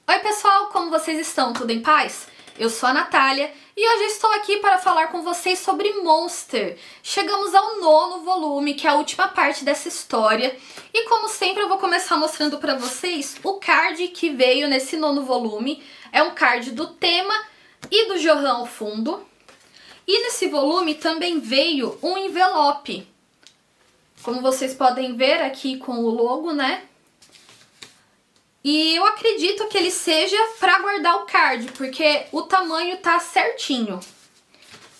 Oi pessoal, como vocês estão? Tudo em paz? Eu sou a Natália e hoje estou aqui para falar com vocês sobre Monster. Chegamos ao 9º volume, que é a última parte dessa história, e como sempre eu vou começar mostrando para vocês o card que veio nesse 9º volume. É um card do tema e do Johan ao fundo. E nesse volume também veio um envelope, como vocês podem ver aqui com o logo, né? E eu acredito que ele seja para guardar o card, porque o tamanho tá certinho.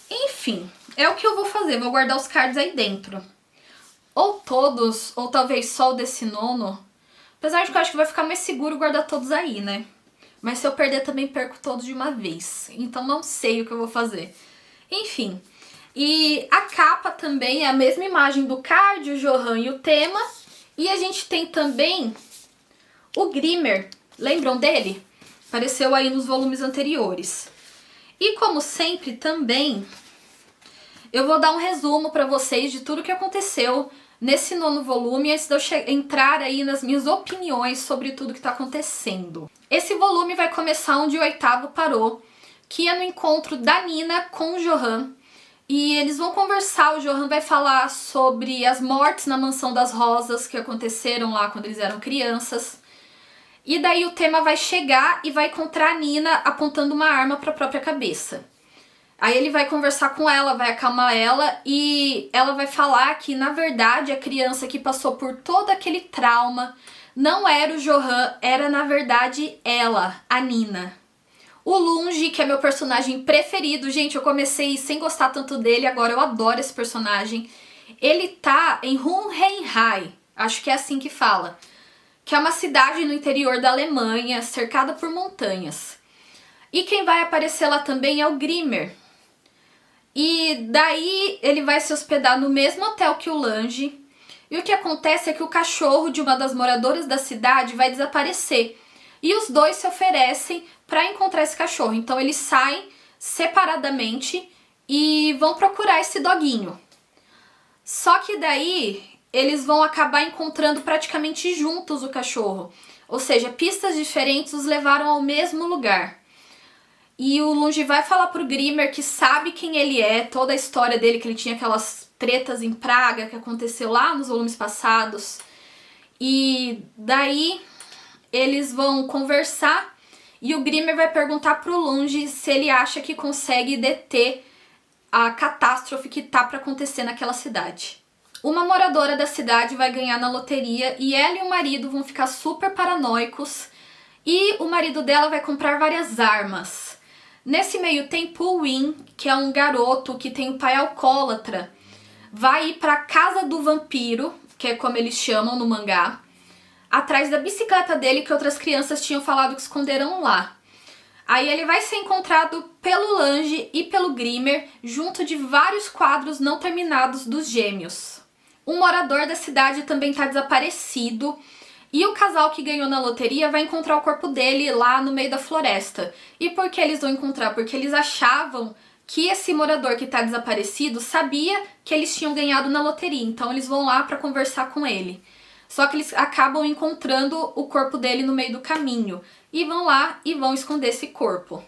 Enfim, é o que eu vou fazer, vou guardar os cards aí dentro. Ou todos, ou talvez só o desse 9º. Apesar de que eu acho que vai ficar mais seguro guardar todos aí, né? Mas se eu perder também perco todos de uma vez. Então não sei o que eu vou fazer. Enfim, e a capa também é a mesma imagem do card, o Johan e o tema. E a gente tem também o Grimmer, lembram dele? Apareceu aí nos volumes anteriores. E como sempre também, eu vou dar um resumo para vocês de tudo que aconteceu nesse 9º volume, antes de eu entrar aí nas minhas opiniões sobre tudo que está acontecendo. Esse volume vai começar onde o 8º parou, que é no encontro da Nina com o Johan. E eles vão conversar, o Johan vai falar sobre as mortes na Mansão das Rosas que aconteceram lá quando eles eram crianças. E daí o tema vai chegar e vai encontrar a Nina apontando uma arma para a própria cabeça. Aí ele vai conversar com ela, vai acalmar ela e ela vai falar que, na verdade, a criança que passou por todo aquele trauma não era o Johan, era, na verdade, ela, a Nina. O Lungi, que é meu personagem preferido, gente, eu comecei sem gostar tanto dele, agora eu adoro esse personagem. Ele tá em Hohenheim, acho que é assim que fala, que é uma cidade no interior da Alemanha, cercada por montanhas. E quem vai aparecer lá também é o Grimmer. E daí ele vai se hospedar no mesmo hotel que o Lange. E o que acontece é que o cachorro de uma das moradoras da cidade vai desaparecer. E os dois se oferecem para encontrar esse cachorro. Então eles saem separadamente e vão procurar esse doguinho. Só que daí eles vão acabar encontrando praticamente juntos o cachorro. Ou seja, pistas diferentes os levaram ao mesmo lugar. E o Lungi vai falar pro Grimmer que sabe quem ele é, toda a história dele, que ele tinha aquelas tretas em Praga que aconteceu lá nos volumes passados. E daí eles vão conversar e o Grimmer vai perguntar pro Lungi se ele acha que consegue deter a catástrofe que tá para acontecer naquela cidade. Uma moradora da cidade vai ganhar na loteria e ela e o marido vão ficar super paranoicos e o marido dela vai comprar várias armas. Nesse meio tempo, o Win, que é um garoto que tem um pai alcoólatra, vai ir para a casa do vampiro, que é como eles chamam no mangá, atrás da bicicleta dele que outras crianças tinham falado que esconderam lá. Aí ele vai ser encontrado pelo Lange e pelo Grimmer, junto de vários quadros não terminados dos gêmeos. Um morador da cidade também está desaparecido e o casal que ganhou na loteria vai encontrar o corpo dele lá no meio da floresta. E por que eles vão encontrar? Porque eles achavam que esse morador que está desaparecido sabia que eles tinham ganhado na loteria, então eles vão lá para conversar com ele. Só que eles acabam encontrando o corpo dele no meio do caminho e vão lá e vão esconder esse corpo.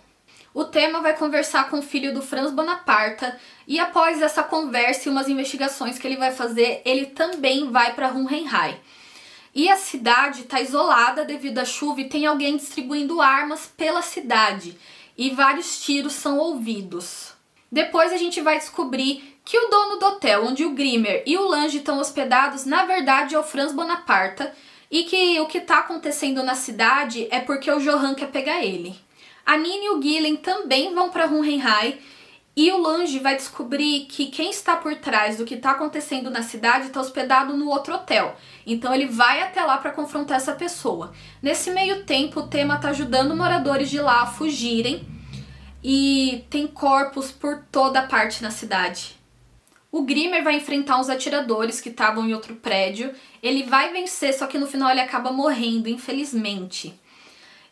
O tema vai conversar com o filho do Franz Bonaparte e após essa conversa e umas investigações que ele vai fazer, ele também vai para Hohenheim. E a cidade está isolada devido à chuva e tem alguém distribuindo armas pela cidade e vários tiros são ouvidos. Depois a gente vai descobrir que o dono do hotel onde o Grimmer e o Lange estão hospedados na verdade é o Franz Bonaparte e que o que está acontecendo na cidade é porque o Johan quer pegar ele. A Nina e o Gillen também vão para Hohenheim e o Lange vai descobrir que quem está por trás do que está acontecendo na cidade está hospedado no outro hotel. Então ele vai até lá para confrontar essa pessoa. Nesse meio tempo, o tema está ajudando moradores de lá a fugirem e tem corpos por toda a parte na cidade. O Grimmer vai enfrentar uns atiradores que estavam em outro prédio. Ele vai vencer, só que no final ele acaba morrendo, infelizmente.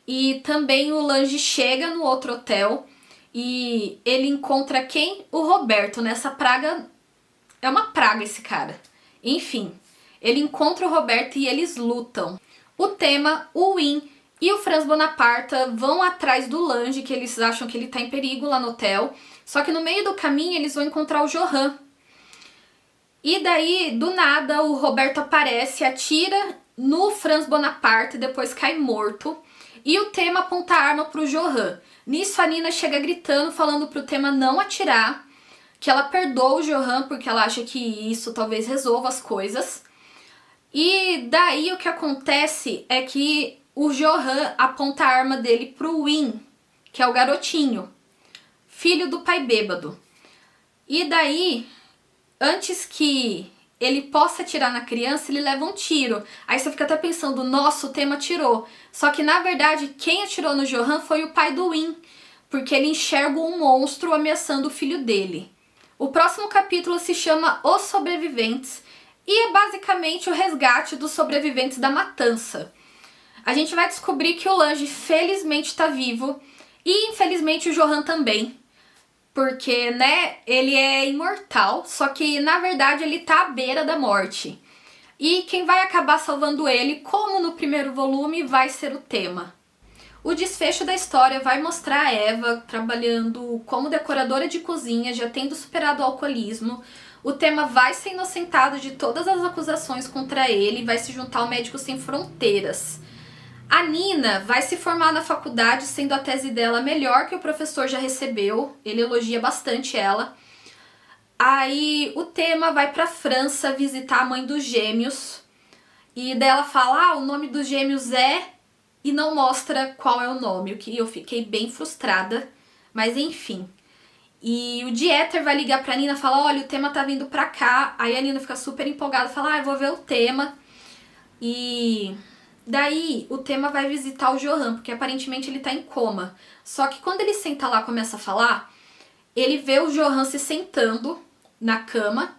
E também o Lange chega no outro hotel e ele encontra quem? O Roberto, nessa praga. É uma praga esse cara. Enfim, ele encontra o Roberto e eles lutam. O tema, o Win e o Franz Bonaparte vão atrás do Lange, que eles acham que ele tá em perigo lá no hotel. Só que no meio do caminho eles vão encontrar o Johan. E daí, do nada, o Roberto aparece, atira no Franz Bonaparte, depois cai morto. E o Tema aponta a arma pro Johan. Nisso a Nina chega gritando, falando pro Tema não atirar, que ela perdoa o Johan porque ela acha que isso talvez resolva as coisas. E daí o que acontece é que o Johan aponta a arma dele pro Win, que é o garotinho, filho do pai bêbado. E daí, antes que ele possa atirar na criança, ele leva um tiro. Aí você fica até pensando, nossa, o Tema atirou. Só que na verdade, quem atirou no Johan foi o pai do Win, porque ele enxerga um monstro ameaçando o filho dele. O próximo capítulo se chama Os Sobreviventes e é basicamente o resgate dos sobreviventes da matança. A gente vai descobrir que o Lange felizmente está vivo e infelizmente o Johan também. Porque, né, ele é imortal, só que na verdade ele tá à beira da morte. E quem vai acabar salvando ele, como no primeiro volume, vai ser o Tema. O desfecho da história vai mostrar a Eva trabalhando como decoradora de cozinha, já tendo superado o alcoolismo. O Tema vai ser inocentado de todas as acusações contra ele e vai se juntar ao Médicos Sem Fronteiras. A Nina vai se formar na faculdade, sendo a tese dela melhor que o professor já recebeu. Ele elogia bastante ela. Aí o Tema vai pra França visitar a mãe dos gêmeos. E daí ela fala, o nome dos gêmeos é... E não mostra qual é o nome, o que eu fiquei bem frustrada. Mas enfim. E o Dieter vai ligar pra Nina e fala, olha, o Tema tá vindo pra cá. Aí a Nina fica super empolgada, fala, eu vou ver o Tema. E... daí, o Tema vai visitar o Johan, porque aparentemente ele tá em coma. Só que quando ele senta lá e começa a falar, ele vê o Johan se sentando na cama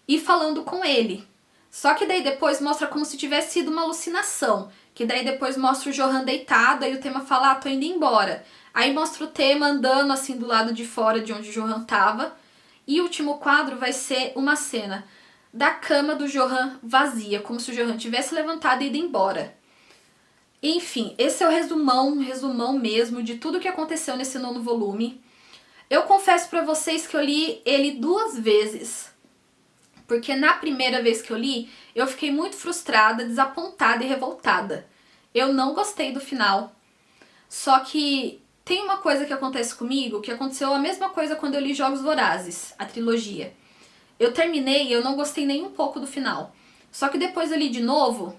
e falando com ele. Só que daí depois mostra como se tivesse sido uma alucinação. Que daí depois mostra o Johan deitado, aí o Tema fala, tô indo embora. Aí mostra o Tema andando assim do lado de fora de onde o Johan tava. E o último quadro vai ser uma cena da cama do Johan vazia, como se o Johan tivesse levantado e ido embora. Enfim, esse é o resumão mesmo de tudo que aconteceu nesse 9º volume. Eu confesso pra vocês que eu li ele 2 vezes. Porque na primeira vez que eu li, eu fiquei muito frustrada, desapontada e revoltada. Eu não gostei do final. Só que tem uma coisa que acontece comigo, que aconteceu a mesma coisa quando eu li Jogos Vorazes, a trilogia. Eu terminei e eu não gostei nem um pouco do final. Só que depois eu li de novo,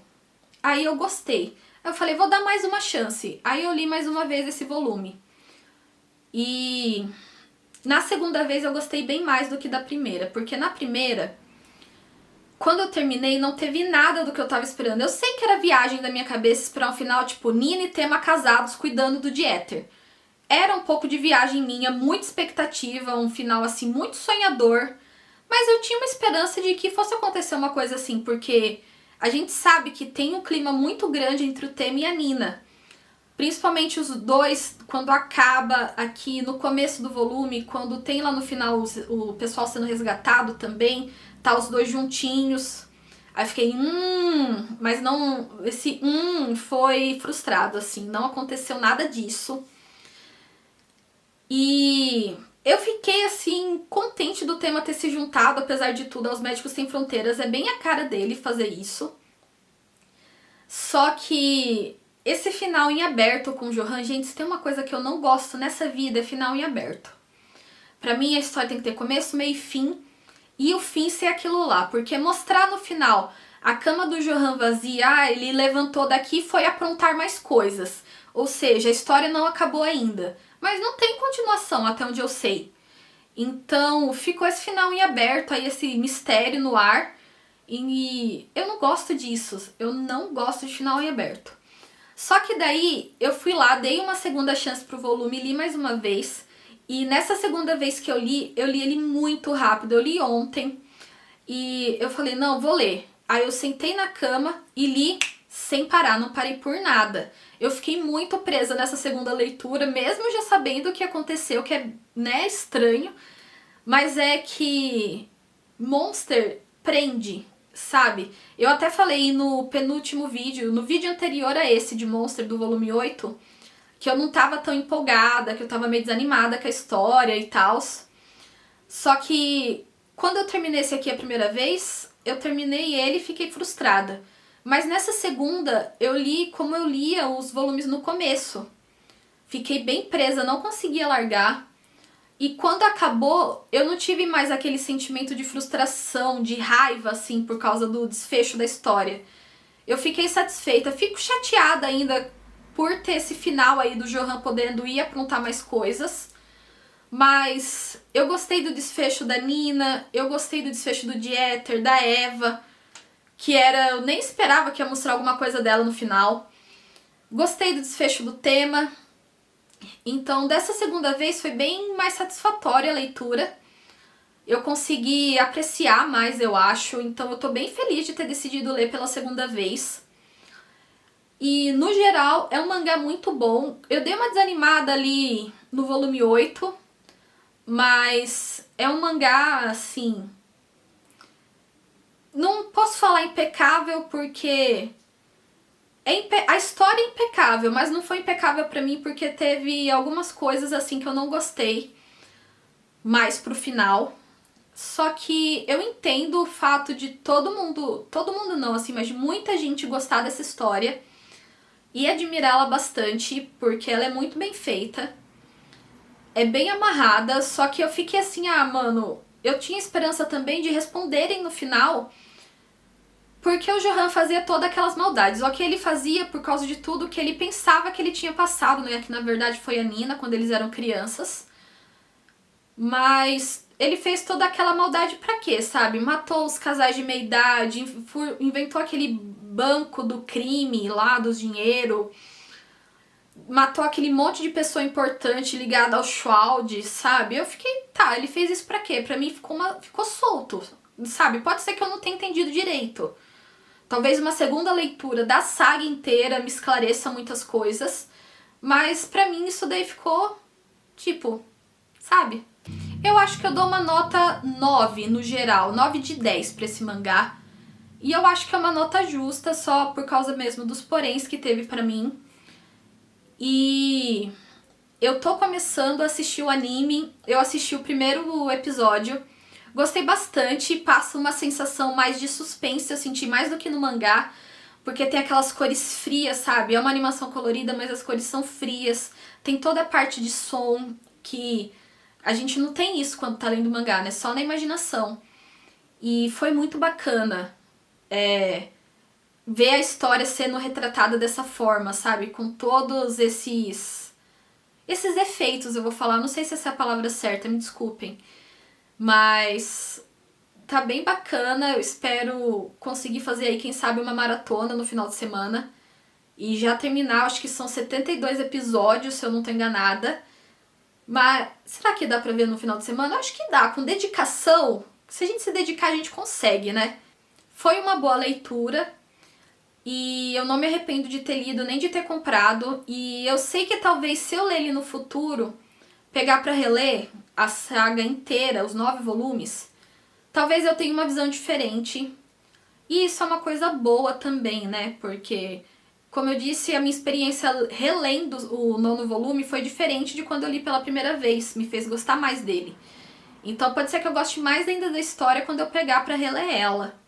aí eu gostei. Eu falei, vou dar mais uma chance. Aí eu li mais uma vez esse volume. E na segunda vez eu gostei bem mais do que da primeira. Porque na primeira, quando eu terminei, não teve nada do que eu tava esperando. Eu sei que era viagem da minha cabeça esperar um final tipo Nina e Tema casados cuidando do Dieter. Era um pouco de viagem minha, muita expectativa, um final assim muito sonhador. Mas eu tinha uma esperança de que fosse acontecer uma coisa assim, porque... a gente sabe que tem um clima muito grande entre o Tema e a Nina. Principalmente os dois, quando acaba aqui no começo do volume, quando tem lá no final o pessoal sendo resgatado também, tá os dois juntinhos. Aí fiquei, mas não, esse foi frustrado, assim, não aconteceu nada disso. E eu fiquei, assim, contente do Tema ter se juntado, apesar de tudo, aos Médicos Sem Fronteiras. É bem a cara dele fazer isso. Só que esse final em aberto com o Johan, gente, se tem uma coisa que eu não gosto nessa vida, é final em aberto. Pra mim, a história tem que ter começo, meio e fim. E o fim ser aquilo lá. Porque mostrar no final a cama do Johan vazia, ele levantou daqui e foi aprontar mais coisas. Ou seja, a história não acabou ainda. Mas não tem continuação, até onde eu sei. Então, ficou esse final em aberto, aí esse mistério no ar. E eu não gosto disso. Eu não gosto de final em aberto. Só que daí, eu fui lá, dei uma segunda chance pro volume, li mais uma vez. E nessa segunda vez que eu li ele muito rápido. Eu li ontem. E eu falei, não, vou ler. Aí eu sentei na cama e li sem parar, não parei por nada. Eu fiquei muito presa nessa segunda leitura, mesmo já sabendo o que aconteceu, que é, né, estranho. Mas é que Monster prende. sabe? Eu até falei no penúltimo vídeo, no vídeo anterior a esse de Monster do volume 8, que eu não tava tão empolgada, que eu tava meio desanimada com a história e tal. Só que quando eu terminei esse aqui a primeira vez, eu terminei ele e fiquei frustrada. Mas nessa segunda, eu li como eu lia os volumes no começo. Fiquei bem presa, não conseguia largar. E quando acabou, eu não tive mais aquele sentimento de frustração, de raiva, assim, por causa do desfecho da história. Eu fiquei satisfeita, fico chateada ainda por ter esse final aí do Johan podendo ir aprontar mais coisas. Mas eu gostei do desfecho da Nina, eu gostei do desfecho do Dieter, da Eva, que era... eu nem esperava que ia mostrar alguma coisa dela no final. Gostei do desfecho do tema. Então, dessa segunda vez foi bem mais satisfatória a leitura. Eu consegui apreciar mais, eu acho. Então, eu tô bem feliz de ter decidido ler pela segunda vez. E, no geral, é um mangá muito bom. Eu dei uma desanimada ali no volume 8, mas é um mangá, assim... não posso falar impecável porque... a história é impecável, mas não foi impecável pra mim porque teve algumas coisas assim que eu não gostei mais pro final. Só que eu entendo o fato de todo mundo não, assim, mas de muita gente gostar dessa história e admirá-la bastante, porque ela é muito bem feita. É bem amarrada, só que eu fiquei assim, mano, eu tinha esperança também de responderem no final... porque o Johan fazia todas aquelas maldades. O que ele fazia por causa de tudo que ele pensava que ele tinha passado, né? Que na verdade foi a Nina, quando eles eram crianças. Mas ele fez toda aquela maldade pra quê, sabe? Matou os casais de meia idade, inventou aquele banco do crime lá, do dinheiro. Matou aquele monte de pessoa importante ligada ao Schwald, sabe? Eu fiquei, tá, ele fez isso pra quê? Pra mim ficou solto, sabe? Pode ser que eu não tenha entendido direito. Talvez uma segunda leitura da saga inteira me esclareça muitas coisas, mas pra mim isso daí ficou, tipo, sabe? Eu acho que eu dou uma nota 9 no geral, 9 de 10 pra esse mangá. E eu acho que é uma nota justa, só por causa mesmo dos poréns que teve pra mim. E eu tô começando a assistir o anime, eu assisti o primeiro episódio. Gostei bastante, passa uma sensação mais de suspense, eu senti mais do que no mangá, porque tem aquelas cores frias, sabe? É uma animação colorida, mas as cores são frias. Tem toda a parte de som que a gente não tem isso quando tá lendo mangá, né? Só na imaginação. E foi muito bacana ver a história sendo retratada dessa forma, sabe? Com todos esses efeitos, eu vou falar. Não sei se essa é a palavra certa, me desculpem. Mas tá bem bacana, eu espero conseguir fazer aí, quem sabe, uma maratona no final de semana. E já terminar, acho que são 72 episódios, se eu não tô enganada. Mas será que dá pra ver no final de semana? Acho que dá, com dedicação. Se a gente se dedicar, a gente consegue, né? Foi uma boa leitura. E eu não me arrependo de ter lido, nem de ter comprado. E eu sei que talvez se eu ler ele no futuro, pegar pra reler a saga inteira, os 9 volumes, talvez eu tenha uma visão diferente. E isso é uma coisa boa também, né? Porque, como eu disse, a minha experiência relendo o 9º volume foi diferente de quando eu li pela primeira vez. Me fez gostar mais dele. Então pode ser que eu goste mais ainda da história quando eu pegar pra reler ela.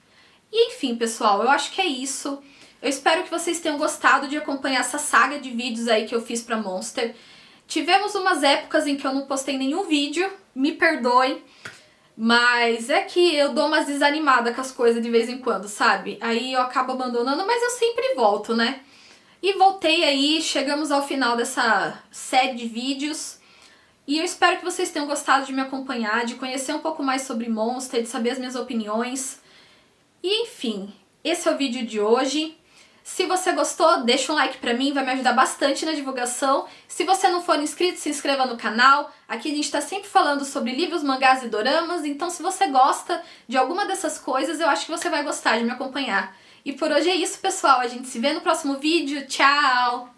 E enfim, pessoal, eu acho que é isso. Eu espero que vocês tenham gostado de acompanhar essa saga de vídeos aí que eu fiz pra Monster. Tivemos umas épocas em que eu não postei nenhum vídeo, me perdoem, mas é que eu dou umas desanimadas com as coisas de vez em quando, sabe? Aí eu acabo abandonando, mas eu sempre volto, né? E voltei aí, chegamos ao final dessa série de vídeos. E eu espero que vocês tenham gostado de me acompanhar, de conhecer um pouco mais sobre Monster, de saber as minhas opiniões. E enfim, esse é o vídeo de hoje. Se você gostou, deixa um like pra mim, vai me ajudar bastante na divulgação. Se você não for inscrito, se inscreva no canal. Aqui a gente tá sempre falando sobre livros, mangás e doramas, então se você gosta de alguma dessas coisas, eu acho que você vai gostar de me acompanhar. E por hoje é isso, pessoal. A gente se vê no próximo vídeo. Tchau!